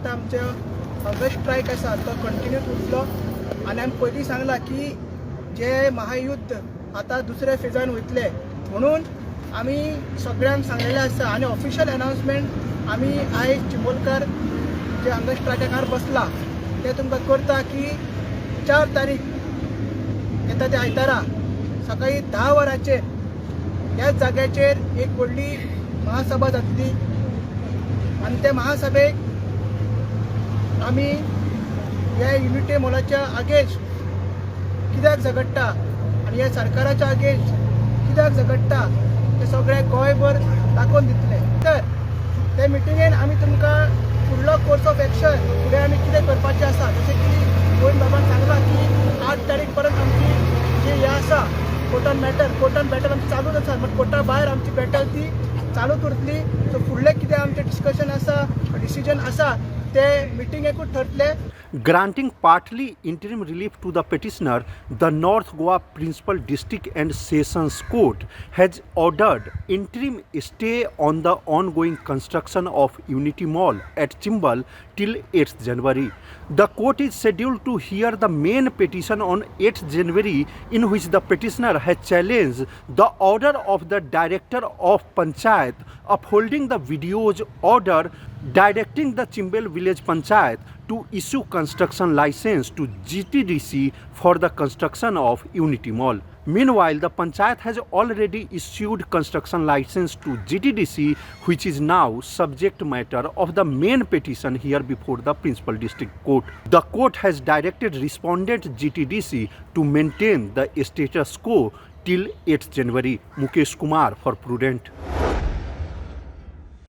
आतां आमचो hunger strike आसा तो कंटिन्यू उरतलो आनी आमी पयलीं सांगलां की जे महायुद्ध आतां दुसऱ्या फेजान वयतले म्हणून आमी सगळ्यांक सांगलेलें आसा आनी ऑफिशियल अनाउन्समेंट आमी आयज चिंबोलकार जे हंगर स्ट्रायकार बसला ते तुमकां करता की 4 तारीख येता ते आयतारा सकाळी 10 वरांचेर ह्याच जाग्याचेर एक व्हडली महासभा जातली आनी त्या महासभेक आमी ह्या युनिटी मॉलाच्या आगेज कित्याक झगडटा आनी ह्या सरकाराच्या आगेज कित्याक झगडटा ते सगळे गोंयभर दाखोवन दितले तर ते मिटिंगेन आमी तुमकां फुडलो कोर्स ऑफ एक्शन फुडें आमी कितें करपाचें आसा जशें की गोवन बाबान सांगलां की 8 तारीख पर्यंत आमची जी हें आसा कोर्टान बॅटल आमची चालूच आसा बट कोर्टा भायर आमची बॅटल ती चालूच उरतली सो फुडलें कितें आमचें डिस्कशन आसा डिसिजन आसा ते मिटिंगेकूच ठरतले. Granting partly interim relief to the petitioner, the North Goa Principal District and Sessions Court has ordered interim stay on the ongoing construction of Unity Mall at Chimbal till 8th January. The court is scheduled to hear the main petition on 8th January, in which the petitioner has challenged the order of the Director of Panchayat upholding the video's order directing the Chimbal Village Panchayat to issue construction license to GTDC for the construction of Unity Mall. Meanwhile, the Panchayat has already issued construction license to GTDC, which is now subject matter of the main petition here before the Principal District Court. The court has directed respondent GTDC to maintain the status quo till 8th January. Mukesh Kumar for Prudent.